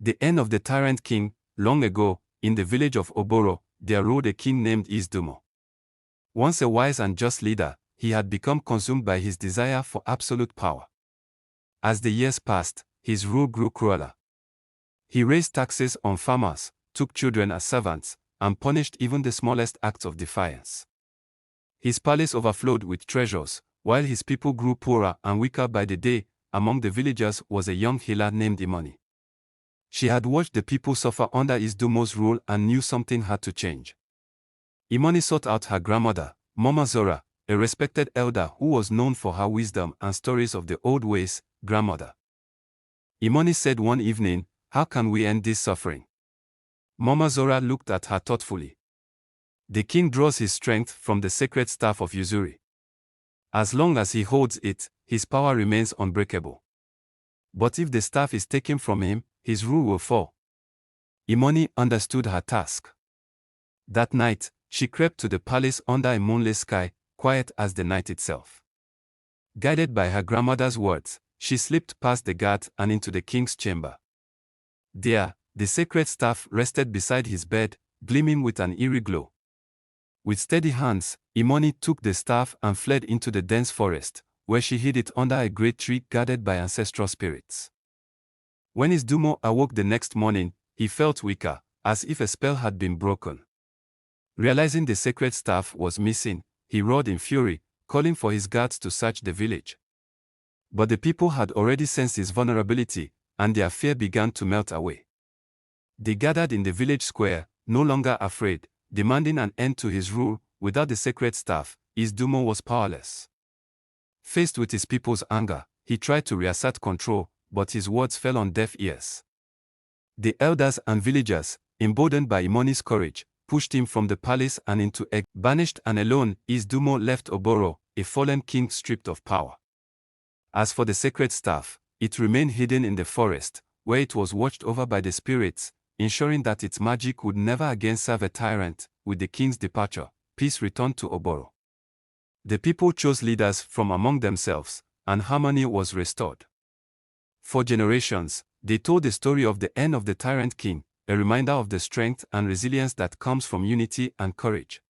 The end of the Tyrant King. Long ago, in the village of Oboro, there ruled a king named EZE Dumo. Once a wise and just leader, he had become consumed by his desire for absolute power. As the years passed, his rule grew crueler. He raised taxes on farmers, took children as servants, and punished even the smallest acts of defiance. His palace overflowed with treasures, while his people grew poorer and weaker by the day. Among the villagers was a young healer named Imoni. She had watched the people suffer under EZE Dumo's rule and knew something had to change. Imoni sought out her grandmother, Mama Zora, a respected elder who was known for her wisdom and stories of the old ways. Grandmother, Imoni said one evening, "How can we end this suffering?" Mama Zora looked at her thoughtfully. "The king draws his strength from the sacred staff of Uzuri. As long as he holds it, his power remains unbreakable. But if the staff is taken from him, his rule will fall." Imoni understood her task. That night, she crept to the palace under a moonless sky, quiet as the night itself. Guided by her grandmother's words, she slipped past the guards and into the king's chamber. There, the sacred staff rested beside his bed, gleaming with an eerie glow. With steady hands, Imoni took the staff and fled into the dense forest, where she hid it under a great tree guarded by ancestral spirits. When EZE Dumo awoke the next morning, he felt weaker, as if a spell had been broken. Realizing the sacred staff was missing, he roared in fury, calling for his guards to search the village. But the people had already sensed his vulnerability, and their fear began to melt away. They gathered in the village square, no longer afraid, demanding an end to his rule. Without the sacred staff, EZE Dumo was powerless. Faced with his people's anger, he tried to reassert control, but his words fell on deaf ears. The elders and villagers, emboldened by Imoni's courage, pushed him from the palace and into exile. Banished and alone, EZE Dumo left Oboro, a fallen king stripped of power. As for the sacred staff, it remained hidden in the forest, where it was watched over by the spirits, ensuring that its magic would never again serve a tyrant. With the king's departure, peace returned to Oboro. The people chose leaders from among themselves, and harmony was restored. For generations, they told the story of the end of the Tyrant King, a reminder of the strength and resilience that comes from unity and courage.